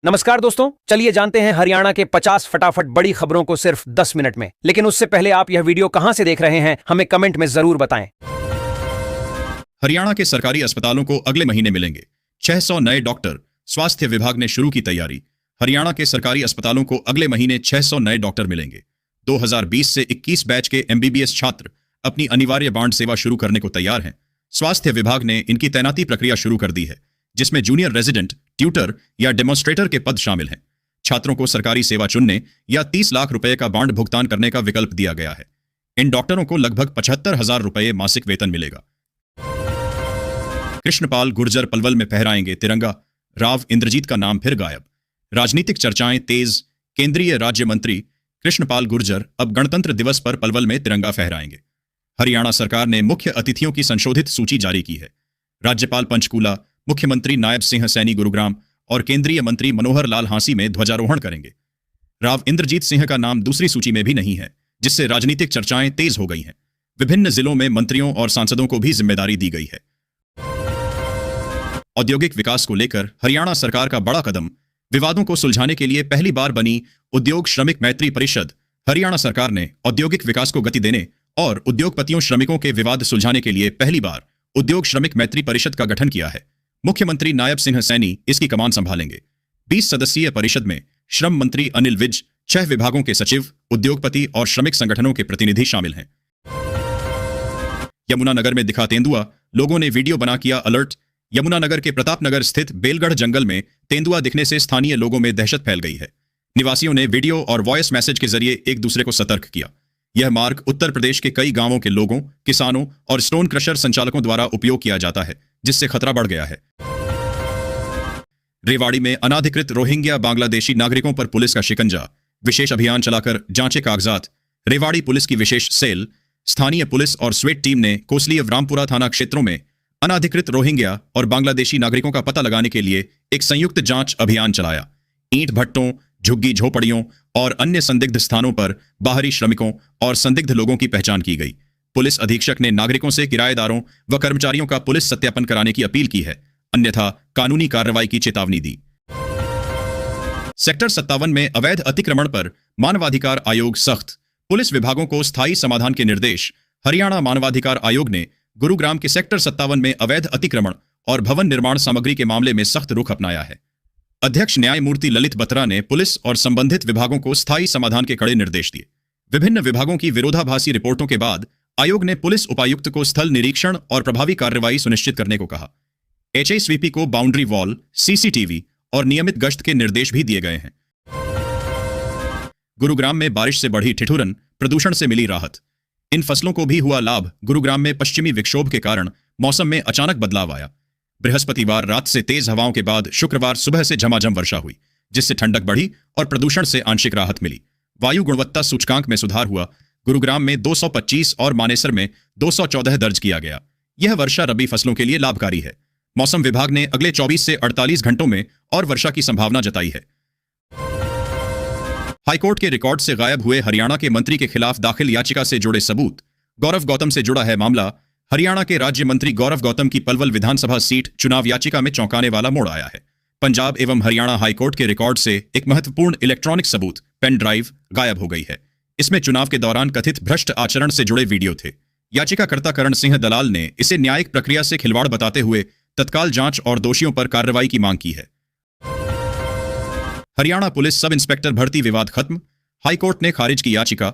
नमस्कार दोस्तों, चलिए जानते हैं हरियाणा के 50 फटाफट बड़ी खबरों को सिर्फ 10 मिनट में। लेकिन उससे पहले आप यह वीडियो कहां से देख रहे हैं, हमें कमेंट में जरूर बताएं। हरियाणा के सरकारी अस्पतालों को अगले महीने मिलेंगे 600 नए डॉक्टर। स्वास्थ्य विभाग ने शुरू की तैयारी। हरियाणा के सरकारी अस्पतालों को अगले महीने 600 नए डॉक्टर मिलेंगे। 2020 से 21 बैच के एमबीबीएस छात्र अपनी अनिवार्य बांड सेवा शुरू करने को तैयार हैं। स्वास्थ्य विभाग ने इनकी तैनाती प्रक्रिया शुरू कर दी है, जिसमें जूनियर रेजिडेंट, ट्यूटर या डेमोन्स्ट्रेटर के पद शामिल हैं। छात्रों को सरकारी सेवा चुनने या 30 लाख रुपए का बांड भुगतान करने का विकल्प दिया गया है। इन डॉक्टरों को लगभग 75,000 रुपए मासिक वेतन मिलेगा। कृष्णपाल गुर्जर पलवल में फहराएंगे तिरंगा। राव इंद्रजीत का नाम फिर गायब। राजनीतिक चर्चाएं तेज। केंद्रीय राज्य मंत्री कृष्णपाल गुर्जर अब गणतंत्र दिवस पर पलवल में तिरंगा फहराएंगे। हरियाणा सरकार ने मुख्य अतिथियों की संशोधित सूची जारी की है। राज्यपाल पंचकूला, मुख्यमंत्री नायब सिंह सैनी गुरुग्राम और केंद्रीय मंत्री मनोहर लाल हांसी में ध्वजारोहण करेंगे। राव इंद्रजीत सिंह का नाम दूसरी सूची में भी नहीं है, जिससे राजनीतिक चर्चाएं तेज हो गई हैं। विभिन्न जिलों में मंत्रियों और सांसदों को भी जिम्मेदारी दी गई है। औद्योगिक विकास को लेकर हरियाणा सरकार का बड़ा कदम। विवादों को सुलझाने के लिए पहली बार बनी उद्योग श्रमिक मैत्री परिषद। हरियाणा सरकार ने औद्योगिक विकास को गति देने और उद्योगपतियों श्रमिकों के विवाद सुलझाने के लिए पहली बार उद्योग श्रमिक मैत्री परिषद का गठन किया है। मुख्यमंत्री नायब सिंह सैनी इसकी कमान संभालेंगे। 20 सदस्यीय परिषद में श्रम मंत्री अनिल विज, 6 विभागों के सचिव, उद्योगपति और श्रमिक संगठनों के प्रतिनिधि शामिल हैं। यमुनानगर में दिखा तेंदुआ, लोगों ने वीडियो बना किया अलर्ट। यमुनानगर के प्रतापनगर स्थित बेलगढ़ जंगल में तेंदुआ दिखने से स्थानीय लोगों में दहशत फैल गई है। निवासियों ने वीडियो और वॉइस मैसेज के जरिए एक दूसरे को सतर्क किया। यह मार्ग उत्तर प्रदेश के कई गांवों के लोगों, किसानों और स्टोन क्रशर संचालकों द्वारा उपयोग किया जाता है, जिससे खतरा बढ़ गया है। रेवाड़ी में अनाधिकृत रोहिंग्या बांग्लादेशी नागरिकों पर पुलिस का शिकंजा। विशेष अभियान चलाकर जांचे कागजात। रेवाड़ी पुलिस की विशेष सेल, स्थानीय पुलिस और स्वेट टीम ने कोसलीय रामपुरा थाना क्षेत्रों में अनाधिकृत रोहिंग्या और बांग्लादेशी नागरिकों का पता लगाने के लिए एक संयुक्त जांच अभियान चलाया। ईंट भट्टों, झुग्गी झोपड़ियों और अन्य संदिग्ध स्थानों पर बाहरी श्रमिकों और संदिग्ध लोगों की पहचान की गई। पुलिस अधीक्षक ने नागरिकों से किराएदारों व कर्मचारियों का पुलिस सत्यापन कराने की अपील की है, अन्यथा कानूनी कार्रवाई की चेतावनी दी। सेक्टर 57 में अवैध अतिक्रमण पर मानवाधिकार आयोग सख्त। पुलिस विभागों को स्थायी समाधान के निर्देश। हरियाणा मानवाधिकार आयोग ने गुरुग्राम के सेक्टर 57 में अवैध अतिक्रमण और भवन निर्माण सामग्री के मामले में सख्त रुख अपनाया है। अध्यक्ष न्यायमूर्ति ललित बत्रा ने पुलिस और संबंधित विभागों को स्थायी समाधान के कड़े निर्देश दिए। विभिन्न विभागों की विरोधाभासी रिपोर्टों के बाद आयोग ने पुलिस उपायुक्त को स्थल निरीक्षण और प्रभावी कार्रवाई सुनिश्चित करने को कहा। एचएसवीपी को बाउंड्री वॉल, सीसीटीवी और नियमित गश्त के निर्देश भी दिए गए हैं। गुरुग्राम में बारिश से बढ़ी ठिठुरन, प्रदूषण से मिली राहत। इन फसलों को भी हुआ लाभ। गुरुग्राम में पश्चिमी विक्षोभ के कारण मौसम में अचानक बदलाव आया। बृहस्पतिवार रात से तेज हवाओं के बाद शुक्रवार सुबह से झमाझम वर्षा हुई, जिससे ठंडक बढ़ी और प्रदूषण से आंशिक राहत मिली। वायु गुणवत्ता सूचकांक में सुधार हुआ। गुरुग्राम में 225 और मानेसर में 214 दर्ज किया गया। यह वर्षा रबी फसलों के लिए लाभकारी है। मौसम विभाग ने अगले 24 से 48 घंटों में और वर्षा की संभावना जताई है। हाईकोर्ट के रिकॉर्ड से गायब हुए हरियाणा के मंत्री के खिलाफ दाखिल याचिका से जुड़े सबूत। गौरव गौतम से जुड़ा है मामला। हरियाणा के राज्य मंत्री गौरव गौतम की पलवल विधानसभा सीट चुनाव याचिका में चौंकाने वाला मोड़ आया है। पंजाब एवं हरियाणा हाईकोर्ट के रिकॉर्ड से एक महत्वपूर्ण इलेक्ट्रॉनिक सबूत, पेन ड्राइव, गायब हो गई है। इसमें चुनाव के दौरान कथित भ्रष्ट आचरण से जुड़े वीडियो थे। याचिकाकर्ता करण सिंह दलाल ने इसे न्यायिक प्रक्रिया से खिलवाड़ बताते हुए तत्काल जांच और दोषियों पर कार्रवाई की मांग की है। हरियाणा पुलिस सब इंस्पेक्टर भर्ती विवाद खत्म। हाईकोर्ट ने खारिज की याचिका।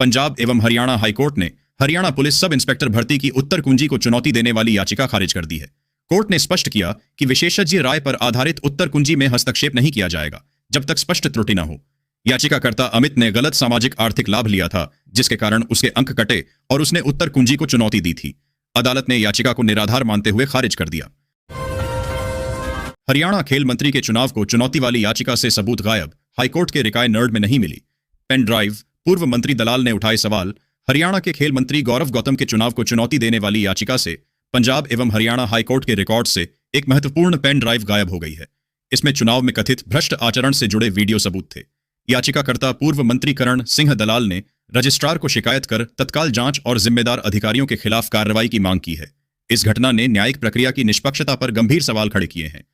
पंजाब एवं हरियाणा हाईकोर्ट ने हरियाणा पुलिस सब इंस्पेक्टर भर्ती की उत्तर कुंजी को चुनौती देने वाली याचिका खारिज कर दी है। कोर्ट ने स्पष्ट किया कि विशेषज्ञ राय पर आधारित उत्तर कुंजी में हस्तक्षेप नहीं किया जाएगा जब तक स्पष्ट त्रुटि न हो। याचिकाकर्ता अमित ने गलत सामाजिक आर्थिक लाभ लिया था, जिसके कारण उसके अंक कटे और उसने उत्तर कुंजी को चुनौती दी थी। अदालत ने याचिका को निराधार मानते हुए खारिज कर दिया। हरियाणा खेल मंत्री के चुनाव को चुनौती वाली याचिका से सबूत गायब। हाईकोर्ट के रिकाय नर्ड में नहीं मिली। Pen drive. पूर्व मंत्री दलाल ने उठाए सवाल। हरियाणा के खेल मंत्री गौरव गौतम के चुनाव को चुनौती देने वाली याचिका से पंजाब एवं हरियाणा हाईकोर्ट के रिकॉर्ड से एक महत्वपूर्ण पेन ड्राइव गायब हो गई है। इसमें चुनाव में कथित भ्रष्ट आचरण से जुड़े वीडियो सबूत थे। याचिकाकर्ता पूर्व मंत्री करण सिंह दलाल ने रजिस्ट्रार को शिकायत कर तत्काल जांच और जिम्मेदार अधिकारियों के खिलाफ कार्रवाई की मांग की है। इस घटना ने न्यायिक प्रक्रिया की निष्पक्षता पर गंभीर सवाल खड़े किए हैं।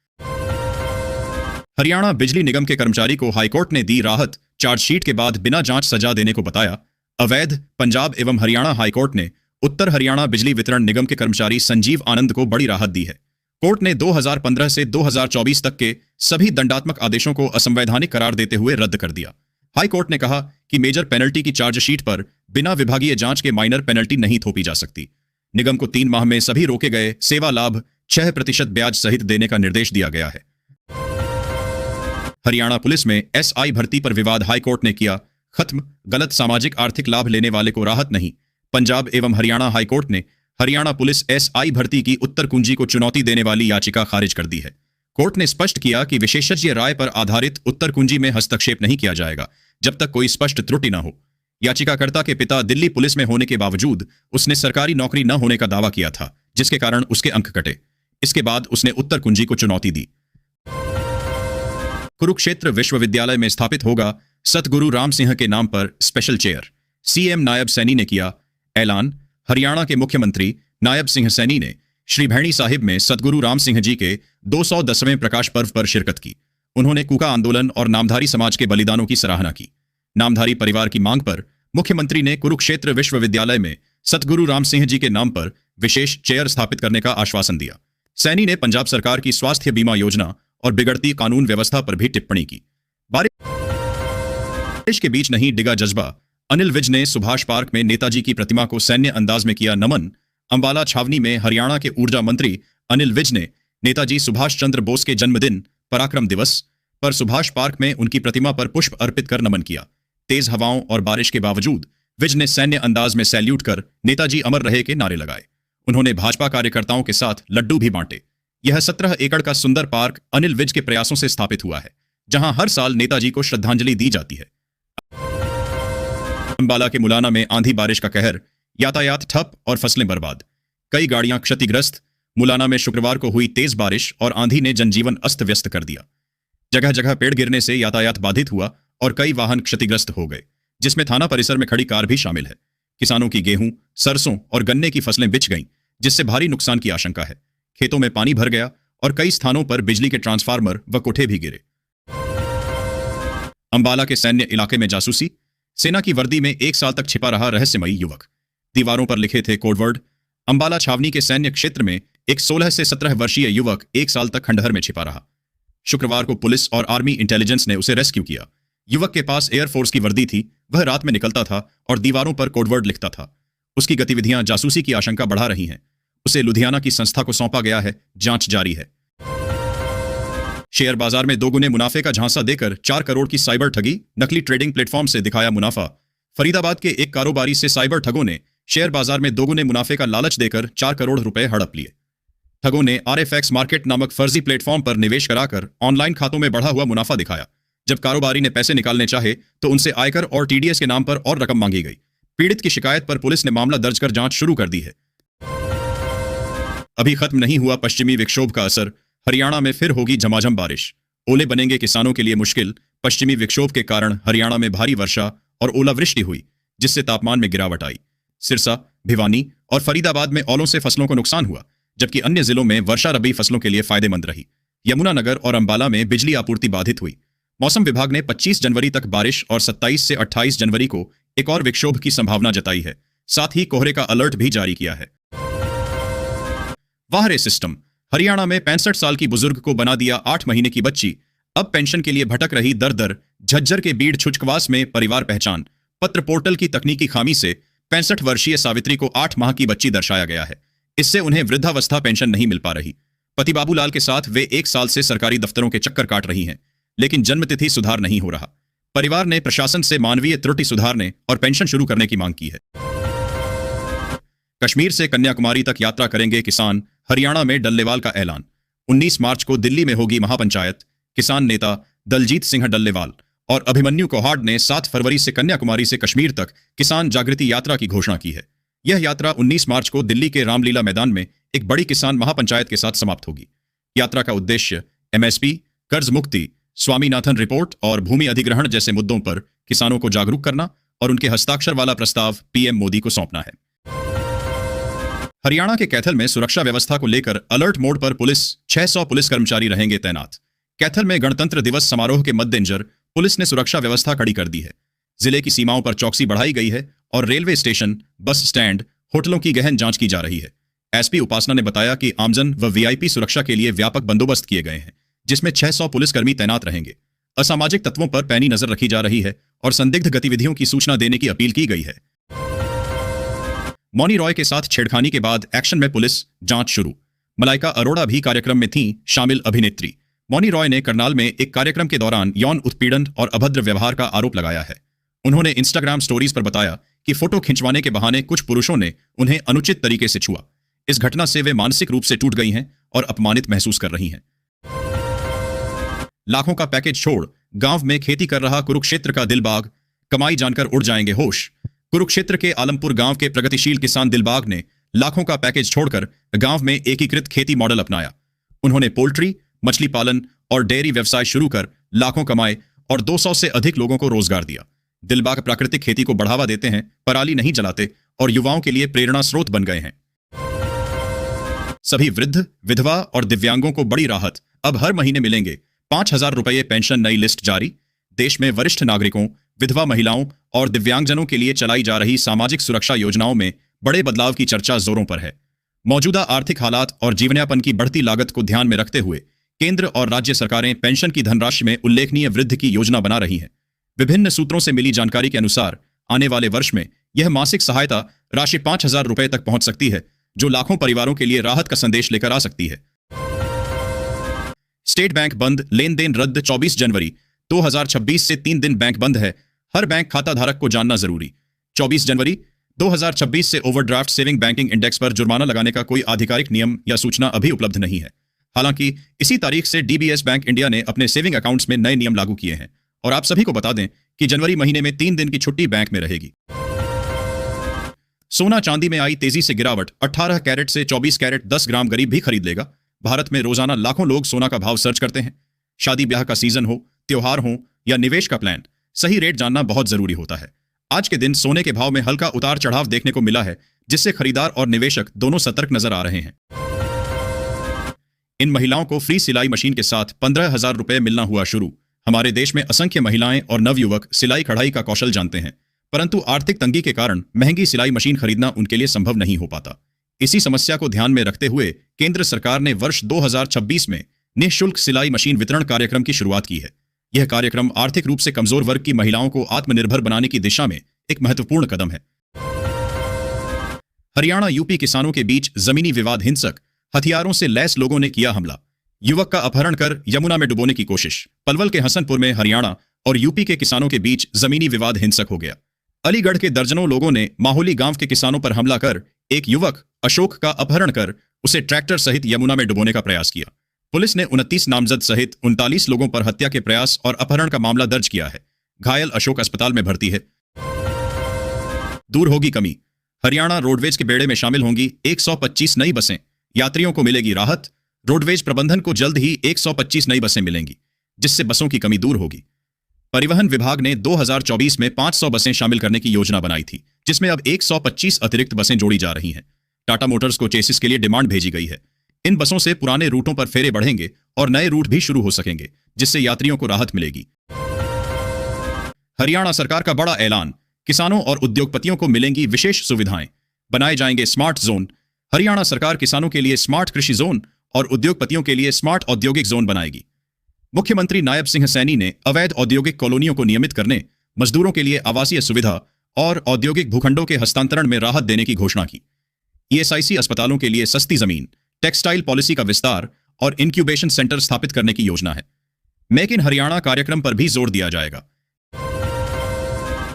हरियाणा बिजली निगम के कर्मचारी को हाईकोर्ट ने दी राहत, चार्जशीट के बाद बिना जांच सजा देने को बताया अवैध। पंजाब एवं हरियाणा हाईकोर्ट ने उत्तर हरियाणा बिजली वितरण निगम के कर्मचारी संजीव आनंद को बड़ी राहत दी है। कोर्ट ने 2015 से 2024 तक के सभी दंडात्मक आदेशों को असंवैधानिक करार देते हुए रद्द कर दिया। हाई कोर्ट ने कहा कि मेजर पेनल्टी की चार्जशीट पर बिना विभागीय जांच के माइनर पेनल्टी नहीं थोपी जा सकती। निगम को 3 माह में सभी रोके गए सेवा लाभ 6% ब्याज सहित देने का निर्देश दिया गया है। हरियाणा पुलिस में एसआई भर्ती पर विवाद हाई कोर्ट ने किया खत्म, गलत सामाजिक आर्थिक लाभ लेने वाले को राहत नहीं। पंजाब एवं हरियाणा हाई कोर्ट ने हरियाणा पुलिस एसआई भर्ती की उत्तर कुंजी को चुनौती देने वाली याचिका खारिज कर दी है। कोर्ट ने स्पष्ट किया कि विशेषज्ञ राय पर आधारित उत्तर कुंजी में हस्तक्षेप नहीं किया जाएगा जब तक कोई स्पष्ट त्रुटि न हो। याचिकाकर्ता के पिता दिल्ली पुलिस में होने के बावजूद उसने सरकारी नौकरी न होने का दावा किया था, जिसके कारण उसके अंक कटे। इसके बाद उसने उत्तर कुंजी को चुनौती दी। कुरुक्षेत्र विश्वविद्यालय में स्थापित होगा सतगुरु राम सिंह के नाम पर special chair, CM Nayab Saini ने किया ऐलान। हरियाणा के मुख्यमंत्री नायब सिंह सैनी ने श्री भैणी साहिब में सतगुरु राम सिंह जी के 210वें प्रकाश पर्व पर शिरकत की। उन्होंने कूका आंदोलन और नामधारी समाज के बलिदानों की सराहना की। नामधारी परिवार की मांग पर मुख्यमंत्री ने कुरुक्षेत्र विश्वविद्यालय में सतगुरु राम सिंह जी के नाम पर विशेष चेयर स्थापित करने का आश्वासन दिया। सैनी ने पंजाब सरकार की स्वास्थ्य बीमा योजना और बिगड़ती कानून व्यवस्था पर भी टिप्पणी की। बारिश के बीच नहीं डिगा जज्बा, अनिल विज ने सुभाष पार्क में नेताजी की प्रतिमा को सैन्य अंदाज में किया नमन। अंबाला छावनी में हरियाणा के ऊर्जा मंत्री अनिल विज ने नेताजी सुभाष चंद्र बोस के जन्मदिन पराक्रम दिवस पर सुभाष पार्क में उनकी प्रतिमा पर पुष्प अर्पित कर नमन किया। तेज हवाओं और बारिश के बावजूद विज ने सैन्य अंदाज में सैल्यूट कर नेताजी अमर रहे के नारे लगाए। उन्होंने भाजपा कार्यकर्ताओं के साथ लड्डू भी बांटे। यह 17 एकड़ का सुंदर पार्क अनिल विज के प्रयासों से स्थापित हुआ है, जहां हर साल नेताजी को श्रद्धांजलि दी जाती है। अंबाला के मुलाना में आंधी बारिश का कहर, यातायात ठप और फसलें बर्बाद, कई गाड़ियां क्षतिग्रस्त। मुलाना में शुक्रवार को हुई तेज बारिश और आंधी ने जनजीवन अस्त व्यस्त कर दिया। जगह जगह पेड़ गिरने से यातायात बाधित हुआ और कई वाहन क्षतिग्रस्त हो गए, जिसमें थाना परिसर में खड़ी कार भी शामिल है। किसानों की गेहूं, सरसों और गन्ने की फसलें बिछ गईं, जिससे भारी नुकसान की आशंका है। खेतों में पानी भर गया और कई स्थानों पर बिजली के ट्रांसफार्मर व कोठे भी गिरे। अंबाला के सैन्य इलाके में जासूसी, सेना की वर्दी में 1 साल तक छिपा रहा रहस्यमयी युवक, दीवारों पर लिखे थे कोडवर्ड। अंबाला छावनी के सैन्य क्षेत्र में एक 16 से 17 वर्षीय युवक 1 साल तक खंडहर में छिपा रहा। शुक्रवार को पुलिस और आर्मी इंटेलिजेंस ने उसे रेस्क्यू किया। युवक के पास एयरफोर्स की वर्दी थी, वह रात में निकलता था और दीवारों पर कोडवर्ड लिखता था। उसकी गतिविधियां जासूसी की आशंका बढ़ा रही हैं। उसे लुधियाना की संस्था को सौंपा गया है, जांच जारी है। शेयर बाजार में 2 गुने मुनाफे का झांसा देकर 4 करोड़ की साइबर ठगी, नकली ट्रेडिंग प्लेटफॉर्म से दिखाया मुनाफा। फरीदाबाद के एक कारोबारी से साइबर ठगों ने शेयर बाजार में 2 गुने मुनाफे का लालच देकर 4 करोड़ रुपए हड़प लिए। ठगों ने RFX मार्केट नामक फर्जी प्लेटफॉर्म पर निवेश कराकर ऑनलाइन खातों में बढ़ा हुआ मुनाफा दिखाया। जब कारोबारी ने पैसे निकालने चाहे तो उनसे आयकर और TDS के नाम पर और रकम मांगी गई। पीड़ित की शिकायत पर पुलिस ने मामला दर्ज कर जांच शुरू कर दी है। अभी खत्म नहीं हुआ पश्चिमी विक्षोभ का असर, हरियाणा में फिर होगी झमाझम बारिश। ओले बनेंगे किसानों के लिए मुश्किल। पश्चिमी विक्षोभ के कारण हरियाणा में भारी वर्षा और ओलावृष्टि हुई, जिससे तापमान में गिरावट आई। सिरसा, भिवानी और फरीदाबाद में ओलों से फसलों को नुकसान हुआ, जबकि अन्य जिलों में वर्षा रबी फसलों के लिए फायदेमंद रही। यमुनानगर और अंबाला में बिजली आपूर्ति बाधित हुई। मौसम विभाग ने 25 जनवरी तक बारिश और 27 से 28 जनवरी को एक और विक्षोभ की संभावना जताई है। साथ ही कोहरे का अलर्ट भी जारी किया है। वाह रे सिस्टम, हरियाणा में 65 साल की बुजुर्ग को बना दिया 8 महीने की बच्ची। अब पेंशन के लिए भटक रही दर दर। झज्जर के बीड़ छुचकवास में परिवार पहचान पत्र पोर्टल की तकनीकी खामी से 65 वर्षीय सावित्री को 8 माह की बच्ची दर्शाया गया है। इससे उन्हें वृद्धावस्था पेंशन नहीं मिल पा रही। पति बाबूलाल के साथ वे 1 साल से सरकारी दफ्तरों के चक्कर काट रही हैं, लेकिन जन्मतिथि सुधार नहीं हो रहा। परिवार ने प्रशासन से मानवीय त्रुटि सुधारने और पेंशन शुरू करने की मांग की है। कश्मीर से कन्याकुमारी तक यात्रा करेंगे किसान, हरियाणा में डल्लेवाल का ऐलान। 19 मार्च को दिल्ली में होगी महापंचायत। किसान नेता दलजीत सिंह डल्लेवाल और अभिमन्यु कोहाड ने 7 फरवरी से कन्याकुमारी से कश्मीर तक किसान जागृति यात्रा की घोषणा की है। यह यात्रा 19 मार्च को दिल्ली के रामलीला मैदान में एक बड़ी किसान महापंचायत के साथ समाप्त होगी। यात्रा का उद्देश्य MSP, कर्ज मुक्ति, स्वामीनाथन रिपोर्ट और भूमि अधिग्रहण जैसे मुद्दों पर किसानों को जागरूक करना और उनके हस्ताक्षर वाला प्रस्ताव PM मोदी को सौंपना है। हरियाणा के कैथल में सुरक्षा व्यवस्था को लेकर अलर्ट मोड पर पुलिस, 600 पुलिस कर्मचारी रहेंगे तैनात। कैथल में गणतंत्र दिवस समारोह के मद्देनजर पुलिस ने सुरक्षा व्यवस्था कड़ी कर दी है। जिले की सीमाओं पर चौकसी बढ़ाई गई है और रेलवे स्टेशन, बस स्टैंड, होटलों की गहन जांच की जा रही है। एसपी उपासना ने बताया कि आमजन व वीआईपी सुरक्षा के लिए व्यापक बंदोबस्त किए गए हैं, जिसमें 600 पुलिसकर्मी तैनात रहेंगे। असामाजिक तत्वों पर पैनी नजर रखी जा रही है और संदिग्ध गतिविधियों की सूचना देने की अपील की गई है। मौनी रॉय के साथ छेड़खानी के बाद एक्शन में पुलिस, जांच शुरू। मलाइका अरोड़ा भी कार्यक्रम में थीं शामिल अभिनेत्री। मौनी रॉय ने करनाल में एक कार्यक्रम के दौरान यौन उत्पीड़न और अभद्र व्यवहार का आरोप लगाया है। उन्होंने इंस्टाग्राम स्टोरीज पर बताया कि फोटो खिंचवाने के बहाने कुछ पुरुषों ने उन्हें अनुचित तरीके से छुआ। इस घटना से वे मानसिक रूप से टूट गई हैं और अपमानित महसूस कर रही हैं। लाखों का पैकेज छोड़ गांव में खेती कर रहा कुरुक्षेत्र का दिलबाग, कमाई जानकर उड़ जाएंगे होश। कुरुक्षेत्र के आलमपुर गांव के प्रगतिशील किसान दिलबाग ने लाखों का पैकेज छोड़कर गांव में एकीकृत खेती मॉडल अपनाया। उन्होंने पोल्ट्री, मछली पालन और डेयरी व्यवसाय शुरू कर लाखों कमाए और 200 से अधिक लोगों को रोजगार दिया। दिलबाग प्राकृतिक खेती को बढ़ावा देते हैं, पराली नहीं जलाते और युवाओं के लिए प्रेरणा स्रोत बन गए हैं। सभी वृद्ध, विधवा और दिव्यांगों को बड़ी राहत, अब हर महीने मिलेंगे 5,000 रुपये पेंशन। नई लिस्ट जारी। देश में वरिष्ठ नागरिकों, विधवा महिलाओं और दिव्यांगजनों के लिए चलाई जा रही सामाजिक सुरक्षा योजनाओं में बड़े बदलाव की चर्चा जोरों पर है। मौजूदा आर्थिक हालात और जीवनयापन की बढ़ती लागत को ध्यान में रखते हुए केंद्र और राज्य सरकारें पेंशन की धनराशि में उल्लेखनीय वृद्धि की योजना बना रही हैं। विभिन्न सूत्रों से मिली जानकारी के अनुसार आने वाले वर्ष में यह मासिक सहायता राशि 5,000 रुपये तक पहुंच सकती है, जो लाखों परिवारों के लिए राहत का संदेश लेकर आ सकती है। स्टेट बैंक बंद, लेन देन रद्द। 24 जनवरी 2026 से 3 दिन बैंक बंद है, हर बैंक खाता धारक को जानना जरूरी। 24 जनवरी 2026 से ओवरड्राफ्ट सेविंग बैंकिंग इंडेक्स पर जुर्माना लगाने का कोई आधिकारिक नियम या सूचना अभी उपलब्ध नहीं है। हालांकि इसी तारीख से डीबीएस बैंक इंडिया ने अपने सेविंग अकाउंट्स में नए नियम लागू किए हैं और आप सभी को बता दें कि जनवरी महीने में 3 दिन की छुट्टी बैंक में रहेगी। सोना चांदी में आई तेजी से गिरावट, 18 कैरेट से 24 कैरेट 10 ग्राम गरीब भी खरीद लेगा। भारत में रोजाना लाखों लोग सोना का भाव सर्च करते हैं। शादी ब्याह का सीजन हो, त्योहार हो या निवेश का प्लान, सही रेट जानना बहुत जरूरी होता है। आज के दिन सोने के भाव में हल्का उतार चढ़ाव देखने को मिला है, जिससे खरीदार और निवेशक दोनों सतर्क नजर आ रहे हैं। इन महिलाओं को फ्री सिलाई मशीन के साथ 15,000 रुपये मिलना हुआ शुरू। हमारे देश में असंख्य महिलाएं और नवयुवक सिलाई कढ़ाई का कौशल जानते हैं, परंतु आर्थिक तंगी के कारण महंगी सिलाई मशीन खरीदना उनके लिए संभव नहीं हो पाता। इसी समस्या को ध्यान में रखते हुए केंद्र सरकार ने वर्ष 2026 में निःशुल्क सिलाई मशीन वितरण कार्यक्रम की शुरुआत की है। यह कार्यक्रम आर्थिक रूप से कमजोर वर्ग की महिलाओं को आत्मनिर्भर बनाने की दिशा में एक महत्वपूर्ण कदम है। हरियाणा यूपी किसानों के बीच जमीनी विवाद हिंसक, हथियारों से लैस लोगों ने किया हमला। युवक का अपहरण कर यमुना में डुबोने की कोशिश। पलवल के हसनपुर में हरियाणा और यूपी के किसानों के बीच जमीनी विवाद हिंसक हो गया। अलीगढ़ के दर्जनों लोगों ने माहौली गांव के किसानों पर हमला कर एक युवक अशोक का अपहरण कर उसे ट्रैक्टर सहित यमुना में डुबोने का प्रयास किया। पुलिस ने 29 नामजद सहित 39 लोगों पर हत्या के प्रयास और अपहरण का मामला दर्ज किया है। घायल अशोक अस्पताल में भर्ती है। दूर होगी कमी, हरियाणा रोडवेज के बेड़े में शामिल होंगी 125 नई बसें। यात्रियों को मिलेगी राहत। रोडवेज प्रबंधन को जल्द ही 125 नई बसें मिलेंगी, जिससे बसों की कमी दूर होगी। परिवहन विभाग ने 2024 में 500 बसें शामिल करने की योजना बनाई थी, जिसमें अब 125 अतिरिक्त बसें जोड़ी जा रही हैं। टाटा मोटर्स को चेसिस के लिए डिमांड भेजी गई है। इन बसों से पुराने रूटों पर फेरे बढ़ेंगे और नए रूट भी शुरू हो सकेंगे, जिससे यात्रियों को राहत मिलेगी। हरियाणा सरकार का बड़ा ऐलान, किसानों और उद्योगपतियों को मिलेंगी विशेष सुविधाएं। बनाए जाएंगे स्मार्ट जोन। हरियाणा सरकार किसानों के लिए स्मार्ट कृषि जोन और उद्योगपतियों के लिए स्मार्ट औद्योगिक जोन बनाएगी। मुख्यमंत्री नायब सिंह सैनी ने अवैध औद्योगिक कॉलोनियों को नियमित करने, मजदूरों के लिए आवासीय सुविधा और औद्योगिक भूखंडों के हस्तांतरण में राहत देने की घोषणा की। ईएसआईसी अस्पतालों के लिए सस्ती जमीन, टेक्सटाइल पॉलिसी का विस्तार और इंक्यूबेशन सेंटर स्थापित करने की योजना है। मेक इन हरियाणा कार्यक्रम पर भी जोर दिया जाएगा।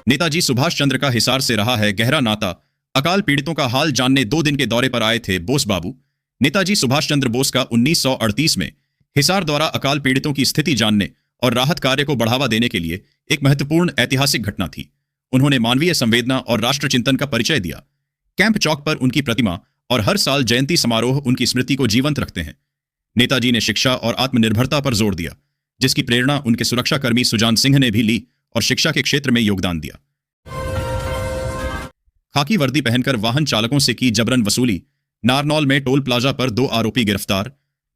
नेताजी सुभाष चंद्र का हिसार से रहा है गहरा नाता। अकाल पीड़ितों का हाल जानने 2 दिन के दौरे पर आए थे बोस बाबू। नेताजी सुभाष चंद्र बोस का 1938 में हिसार द्वारा अकाल पीड़ितों की स्थिति जानने और राहत कार्य को बढ़ावा देने के लिए एक महत्वपूर्ण ऐतिहासिक घटना थी। उन्होंने मानवीय संवेदना और राष्ट्र चिंतन का परिचय दिया। कैंप चौक पर उनकी प्रतिमा और हर साल जयंती समारोह उनकी स्मृति को जीवंत रखते हैं। नेताजी ने शिक्षा और आत्मनिर्भरता पर जोर दिया, जिसकी प्रेरणा उनके सुरक्षाकर्मी सुजान सिंह ने भी ली और शिक्षा के क्षेत्र में योगदान दिया। खाकी वर्दी पहनकर वाहन चालकों से की जबरन वसूली। नारनौल में टोल प्लाजा पर 2 आरोपी गिरफ्तार।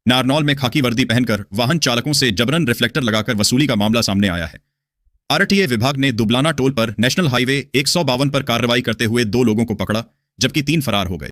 नारनौल में खाकी वर्दी पहनकर वाहन चालकों से जबरन रिफ्लेक्टर लगाकर वसूली का मामला सामने आया है। आरटीए विभाग ने दुबलाना टोल पर नेशनल हाईवे 152 पर कार्रवाई करते हुए 2 लोगों को पकड़ा, जबकि 3 फरार हो गए।